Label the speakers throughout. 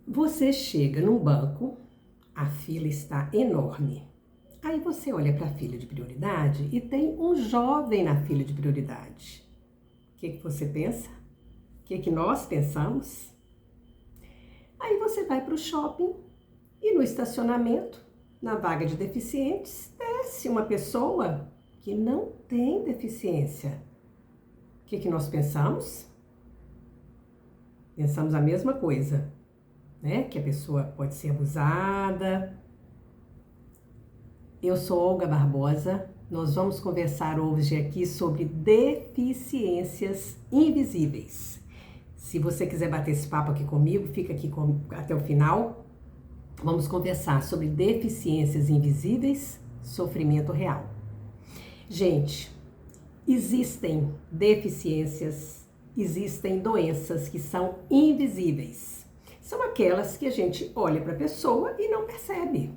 Speaker 1: Você chega num banco, a fila está enorme. Aí você olha para a fila de prioridade e tem um jovem na fila de prioridade. O que você pensa? O que nós pensamos? Aí você vai para o shopping e no estacionamento, na vaga de deficientes, desce uma pessoa que não tem deficiência. O que nós pensamos? Pensamos a mesma coisa, né? Que a pessoa pode ser abusada. Eu sou Olga Barbosa. Nós vamos conversar hoje aqui sobre deficiências invisíveis. Se você quiser bater esse papo aqui comigo, fica aqui até o final. Vamos conversar sobre deficiências invisíveis, sofrimento real. Gente, existem deficiências, existem doenças que são invisíveis. São aquelas que a gente olha para a pessoa e não percebe.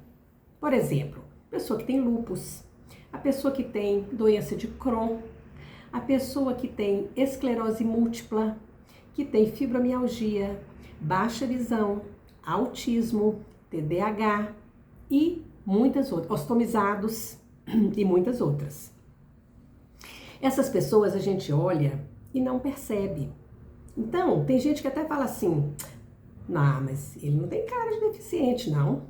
Speaker 1: Por exemplo, a pessoa que tem lúpus, a pessoa que tem doença de Crohn, a pessoa que tem esclerose múltipla, que tem fibromialgia, baixa visão, autismo, TDAH e muitas outras, ostomizados e muitas outras. Essas pessoas a gente olha e não percebe. Então, tem gente que até fala assim, não, mas ele não tem cara de deficiente, não.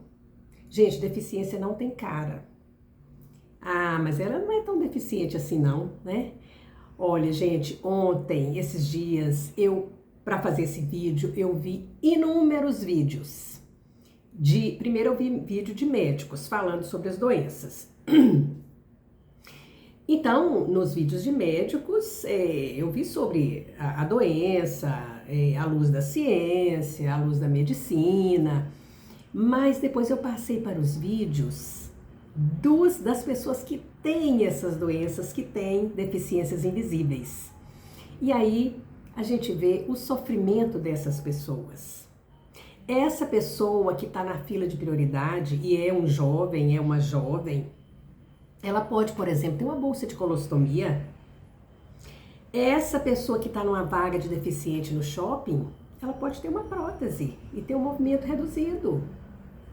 Speaker 1: Gente, deficiência não tem cara. Ah, mas ela não é tão deficiente assim não, né? Olha, gente, ontem, esses dias, para fazer esse vídeo, eu vi inúmeros vídeos. Primeiro eu vi vídeo de médicos falando sobre as doenças. Então, nos vídeos de médicos, eu vi sobre a doença, à luz da ciência, à luz da medicina, mas depois eu passei para os vídeos das pessoas que têm essas doenças, que têm deficiências invisíveis. E aí a gente vê o sofrimento dessas pessoas. Essa pessoa que está na fila de prioridade e é um jovem, é uma jovem, ela pode, por exemplo, ter uma bolsa de colostomia. Essa pessoa que está numa vaga de deficiente no shopping, ela pode ter uma prótese e ter um movimento reduzido,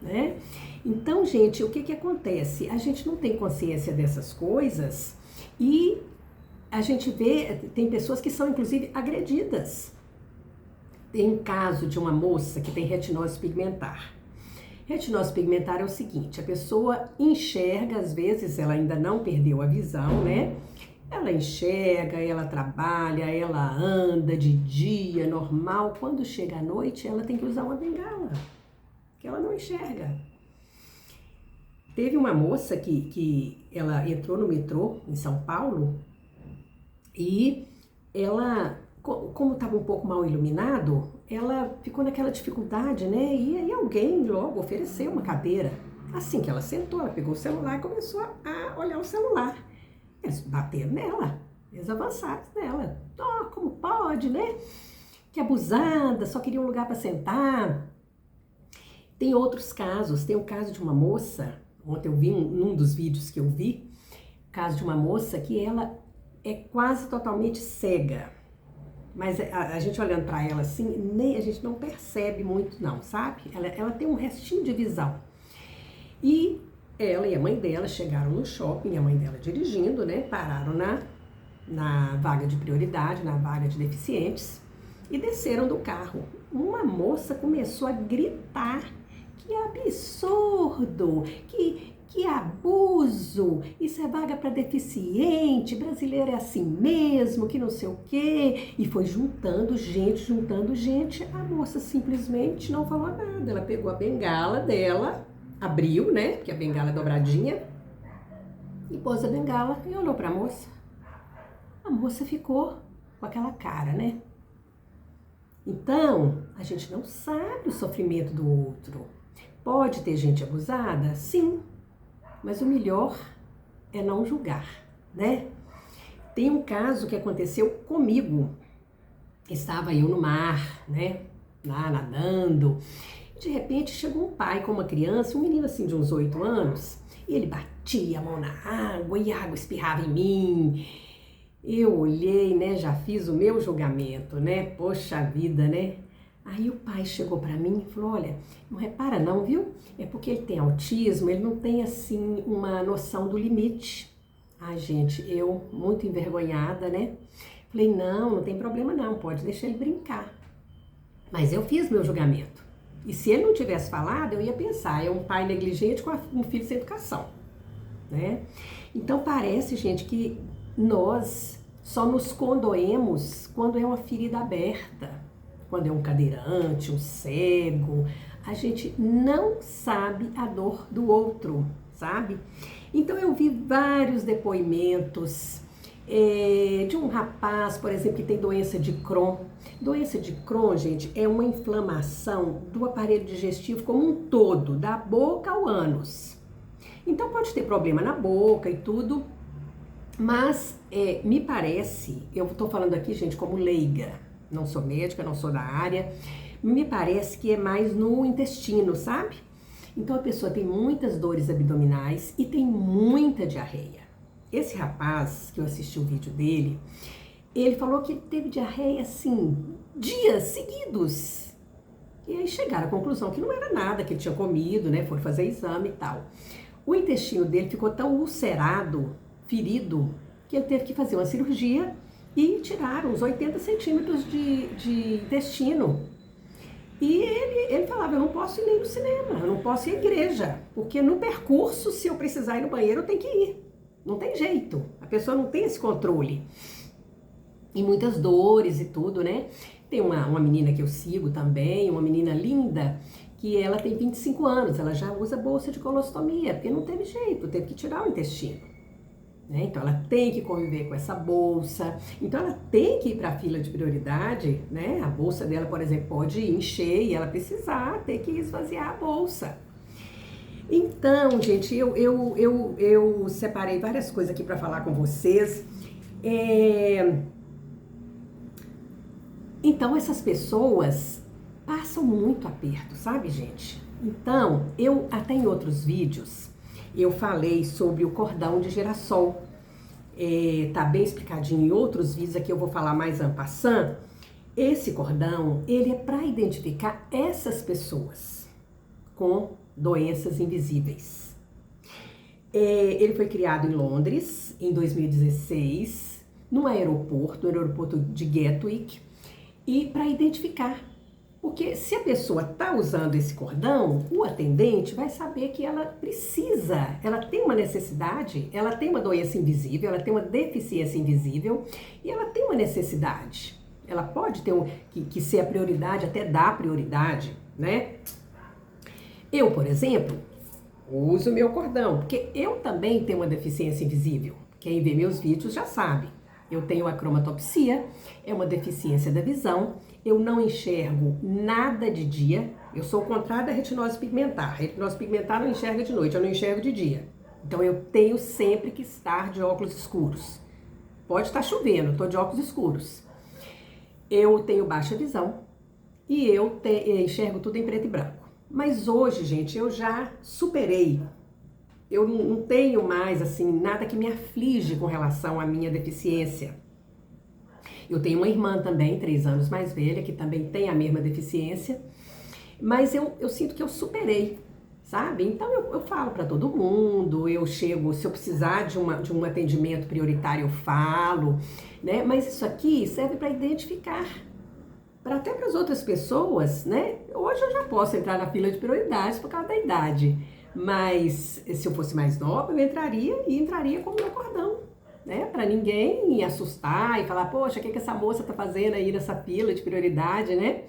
Speaker 1: né? Então, gente, o que acontece? A gente não tem consciência dessas coisas e a gente vê, tem pessoas que são inclusive agredidas. Tem um caso de uma moça que tem retinose pigmentar. Retinose pigmentar é o seguinte, a pessoa enxerga, às vezes ela ainda não perdeu a visão, né? Ela enxerga, ela trabalha, ela anda de dia, normal. Quando chega à noite, ela tem que usar uma bengala, que ela não enxerga. Teve uma moça que ela entrou no metrô em São Paulo e ela, como estava um pouco mal iluminado, ela ficou naquela dificuldade, né? E aí alguém logo ofereceu uma cadeira. Assim que ela sentou, ela pegou o celular e começou a olhar o celular. Eles bateram nela, eles avançaram nela. Oh, como pode, né? Que abusada, só queria um lugar para sentar. Tem outros casos, tem o caso de uma moça, ontem eu vi num dos vídeos que eu vi, o caso de uma moça que ela é quase totalmente cega. Mas a gente olhando para ela assim, nem a gente não percebe muito não, sabe? Ela tem um restinho de visão. E ela e a mãe dela chegaram no shopping, a mãe dela dirigindo, né? Pararam na vaga de prioridade, na vaga de deficientes e desceram do carro. Uma moça começou a gritar, que absurdo, que abuso, isso é vaga para deficiente, brasileiro é assim mesmo, que não sei o quê. E foi juntando gente. A moça simplesmente não falou nada. Ela pegou a bengala dela, abriu, né, porque a bengala é dobradinha, e pôs a bengala e olhou para a moça. A moça ficou com aquela cara, né? Então, a gente não sabe o sofrimento do outro. Pode ter gente abusada? Sim. Mas o melhor é não julgar, né? Tem um caso que aconteceu comigo. Estava eu no mar, né? Lá nadando. De repente chegou um pai com uma criança, um menino assim de uns 8 anos. E ele batia a mão na água e a água espirrava em mim. Eu olhei, né? Já fiz o meu julgamento, né? Poxa vida, né? Aí o pai chegou para mim e falou, olha, não repara não, viu? É porque ele tem autismo, ele não tem assim uma noção do limite. Ai, gente, eu muito envergonhada, né? Falei, não tem problema não, pode deixar ele brincar. Mas eu fiz meu julgamento. E se ele não tivesse falado, eu ia pensar, é um pai negligente com um filho sem educação, né? Então parece, gente, que nós só nos condoemos quando é uma ferida aberta, quando é um cadeirante, um cego. A gente não sabe a dor do outro, sabe? Então eu vi vários depoimentos de um rapaz, por exemplo, que tem doença de Crohn. Doença de Crohn, gente, é uma inflamação do aparelho digestivo como um todo, da boca ao ânus. Então pode ter problema na boca e tudo, mas me parece, eu estou falando aqui, gente, como leiga, não sou médica, não sou da área, me parece que é mais no intestino, sabe? Então a pessoa tem muitas dores abdominais e tem muita diarreia. Esse rapaz, que eu assisti o vídeo dele, ele falou que ele teve diarreia, assim, dias seguidos. E aí chegaram à conclusão que não era nada que ele tinha comido, né? Foram fazer exame e tal. O intestino dele ficou tão ulcerado, ferido, que ele teve que fazer uma cirurgia e tiraram uns 80 centímetros de intestino. E ele falava, eu não posso ir nem no cinema, eu não posso ir à igreja, porque no percurso, se eu precisar ir no banheiro, eu tenho que ir. Não tem jeito, a pessoa não tem esse controle. E muitas dores e tudo, né? Tem uma menina que eu sigo também, uma menina linda, que ela tem 25 anos, ela já usa bolsa de colostomia, porque não teve jeito, teve que tirar o intestino. Né? Então ela tem que conviver com essa bolsa, então ela tem que ir para a fila de prioridade, né? A bolsa dela, por exemplo, pode encher e ela precisar ter que esvaziar a bolsa. Então, gente, eu separei várias coisas aqui para falar com vocês. Então, essas pessoas passam muito aperto, sabe, gente? Então, eu até em outros vídeos, eu falei sobre o cordão de girassol. Tá bem explicadinho em outros vídeos, aqui eu vou falar mais en passant. Esse cordão, ele é para identificar essas pessoas com doenças invisíveis. Ele foi criado em Londres, em 2016, no aeroporto de Gatwick, e para identificar. Porque se a pessoa está usando esse cordão, o atendente vai saber que ela precisa, ela tem uma necessidade, ela tem uma doença invisível, ela tem uma deficiência invisível e ela tem uma necessidade. Ela pode ter que ser a prioridade, até dar prioridade, né? Eu, por exemplo, uso meu cordão, porque eu também tenho uma deficiência invisível. Quem vê meus vídeos já sabe. Eu tenho acromatopsia, é uma deficiência da visão, eu não enxergo nada de dia, eu sou o contrário da retinose pigmentar. A retinose pigmentar não enxerga de noite, eu não enxergo de dia. Então eu tenho sempre que estar de óculos escuros. Pode estar chovendo, estou de óculos escuros. Eu tenho baixa visão e eu enxergo tudo em preto e branco. Mas hoje, gente, eu já superei. Eu não tenho mais, assim, nada que me aflige com relação à minha deficiência. Eu tenho uma irmã também, 3 anos mais velha, que também tem a mesma deficiência. Mas eu sinto que eu superei, sabe? Então eu falo para todo mundo, eu chego, se eu precisar de um atendimento prioritário, eu falo, né? Mas isso aqui serve para identificar. Até para as outras pessoas, né? Hoje eu já posso entrar na fila de prioridades por causa da idade. Mas se eu fosse mais nova, eu entraria com o meu cordão, né? Para ninguém me assustar e falar, poxa, o que essa moça tá fazendo aí nessa fila de prioridade, né?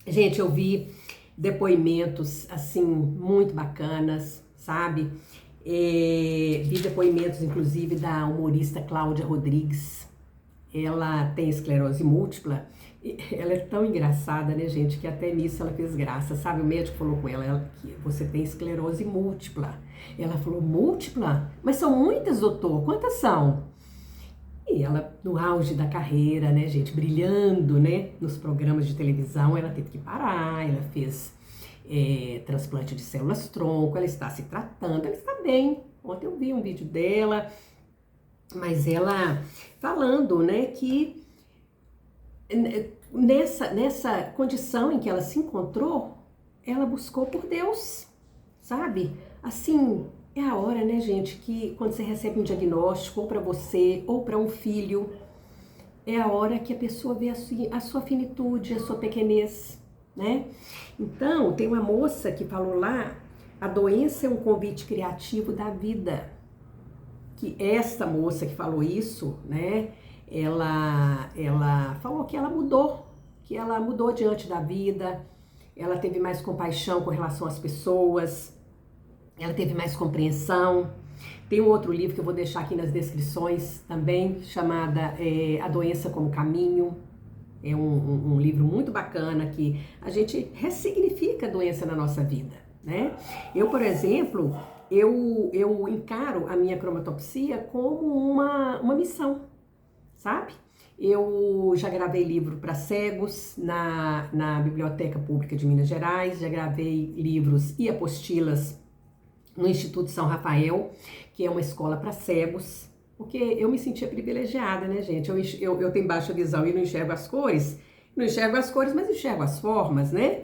Speaker 1: Gente, eu vi depoimentos, assim, muito bacanas, sabe? Vi depoimentos, inclusive, da humorista Cláudia Rodrigues. Ela tem esclerose múltipla. Ela é tão engraçada, né, gente, que até nisso ela fez graça, sabe? O médico falou com ela que você tem esclerose múltipla. Ela falou, múltipla? Mas são muitas, doutor, quantas são? E ela, no auge da carreira, né, gente, brilhando, né, nos programas de televisão, ela teve que parar, ela fez transplante de células-tronco, ela está se tratando, ela está bem. Ontem eu vi um vídeo dela, mas ela falando, né, que nessa condição em que ela se encontrou, ela buscou por Deus, sabe? Assim, é a hora, né, gente, que quando você recebe um diagnóstico, ou para você, ou para um filho, é a hora que a pessoa vê a sua finitude, a sua pequenez, né? Então, tem uma moça que falou lá, a doença é um convite criativo da vida. Que esta moça que falou isso, né, ela falou que ela mudou diante da vida, ela teve mais compaixão com relação às pessoas, ela teve mais compreensão. Tem um outro livro que eu vou deixar aqui nas descrições também, chamada A Doença como Caminho. É um livro muito bacana que a gente ressignifica a doença na nossa vida, né? Eu, por exemplo, eu encaro a minha cromatopsia como uma missão, sabe? Eu já gravei livro para cegos na Biblioteca Pública de Minas Gerais, já gravei livros e apostilas no Instituto São Rafael, que é uma escola para cegos, porque eu me sentia privilegiada, né, gente? Eu tenho baixa visão e não enxergo as cores, mas enxergo as formas, né?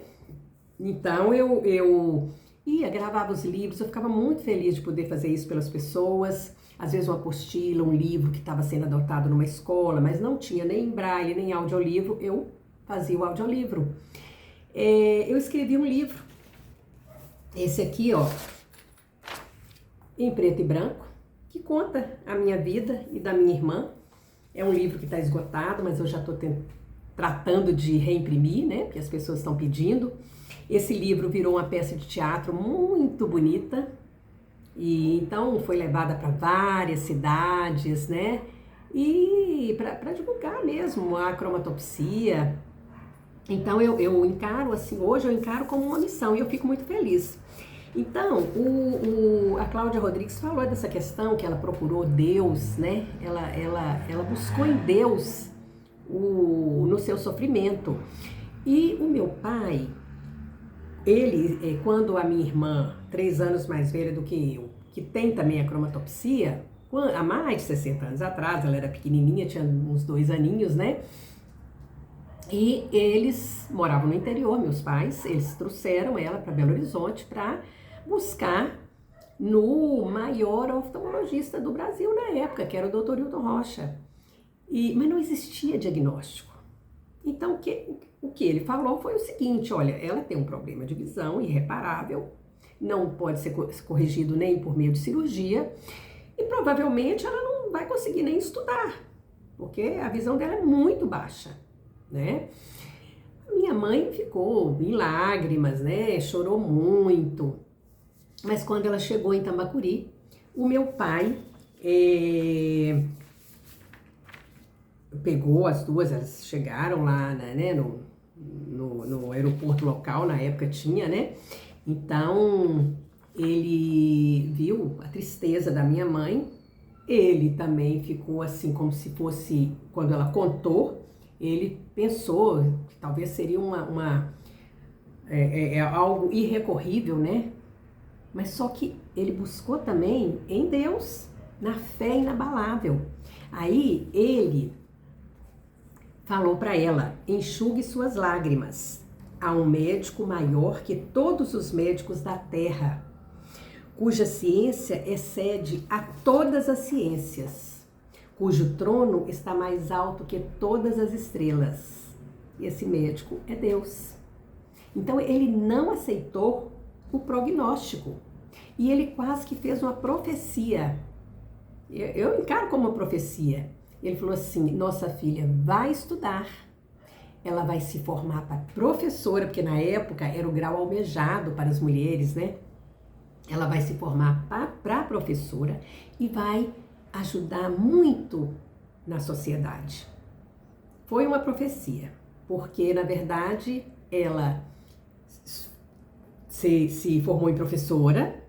Speaker 1: Então eu ia, gravava os livros, eu ficava muito feliz de poder fazer isso pelas pessoas. Às vezes uma apostila, um livro que estava sendo adotado numa escola, mas não tinha nem braille, nem audiolivro, eu fazia o audiolivro. Eu escrevi um livro, esse aqui, ó, em preto e branco, que conta a minha vida e da minha irmã. É um livro que está esgotado, mas eu já estou tratando de reimprimir, né? Porque as pessoas estão pedindo. Esse livro virou uma peça de teatro muito bonita e então foi levada para várias cidades, né? E para divulgar mesmo a cromatopsia. Então eu encaro assim, hoje eu encaro como uma missão e eu fico muito feliz. Então, a Cláudia Rodrigues falou dessa questão que ela procurou Deus, né? Ela buscou em Deus no seu sofrimento. E o meu pai, ele, quando a minha irmã, 3 anos mais velha do que eu, que tem também a cromatopsia, há mais de 60 anos atrás, ela era pequenininha, tinha uns 2 aninhos, né? E eles moravam no interior, meus pais, eles trouxeram ela para Belo Horizonte para buscar no maior oftalmologista do Brasil na época, que era o Dr. Hilton Rocha. Mas não existia diagnóstico. Então, o que ele falou foi o seguinte, olha, ela tem um problema de visão irreparável, não pode ser corrigido nem por meio de cirurgia, e provavelmente ela não vai conseguir nem estudar, porque a visão dela é muito baixa, né? A minha mãe ficou em lágrimas, né? Chorou muito. Mas quando ela chegou em Tambacuri, o meu pai pegou as duas, elas chegaram lá, né, no aeroporto local, na época tinha, né? Então, ele viu a tristeza da minha mãe, ele também ficou assim, como se fosse, quando ela contou, ele pensou que talvez seria algo irrecorrível, né? Mas só que ele buscou também em Deus, na fé inabalável. Aí ele falou para ela, enxugue suas lágrimas. Há um médico maior que todos os médicos da terra, cuja ciência excede a todas as ciências, cujo trono está mais alto que todas as estrelas. E esse médico é Deus. Então ele não aceitou o prognóstico e ele quase que fez uma profecia. Eu encaro como uma profecia. Ele falou assim, nossa filha vai estudar, ela vai se formar para professora, porque na época era o grau almejado para as mulheres, né? Ela vai se formar para professora e vai ajudar muito na sociedade. Foi uma profecia, porque na verdade ela se formou em professora,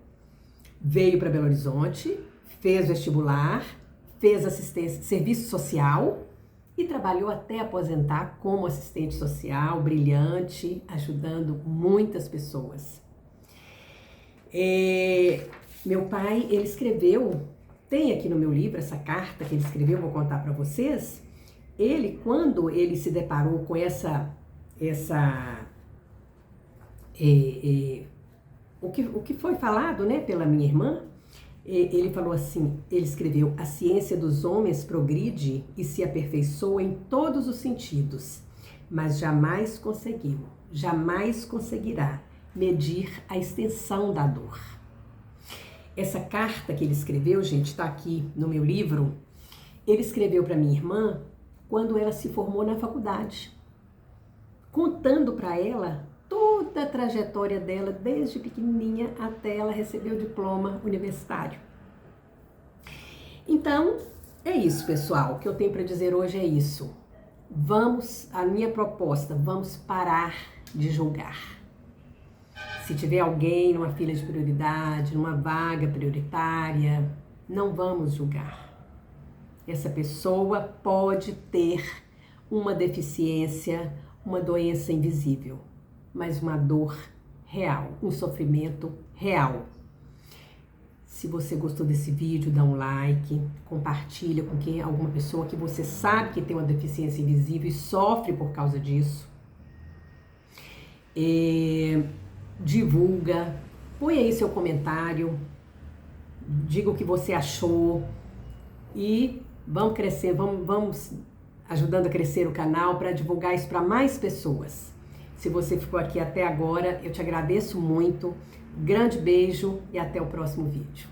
Speaker 1: veio para Belo Horizonte, fez vestibular, fez assistência, serviço social e trabalhou até aposentar como assistente social, brilhante, ajudando muitas pessoas. Meu pai, ele escreveu, tem aqui no meu livro essa carta que ele escreveu, vou contar para vocês. ele, quando ele se deparou com o que foi falado, né, pela minha irmã, ele falou assim, ele escreveu: a ciência dos homens progride e se aperfeiçoa em todos os sentidos, mas jamais conseguirá medir a extensão da dor. Essa carta que ele escreveu, gente, está aqui no meu livro. Ele escreveu para minha irmã quando ela se formou na faculdade, contando para ela toda a trajetória dela, desde pequenininha até ela receber o diploma universitário. Então, é isso, pessoal. O que eu tenho para dizer hoje é isso. A minha proposta, vamos parar de julgar. Se tiver alguém numa fila de prioridade, numa vaga prioritária, não vamos julgar. Essa pessoa pode ter uma deficiência, uma doença invisível, mas uma dor real, um sofrimento real. Se você gostou desse vídeo, dá um like, compartilha com alguma pessoa que você sabe que tem uma deficiência invisível e sofre por causa disso. Divulga, põe aí seu comentário, diga o que você achou e vamos crescer, vamos ajudando a crescer o canal para divulgar isso para mais pessoas. Se você ficou aqui até agora, eu te agradeço muito. Grande beijo e até o próximo vídeo.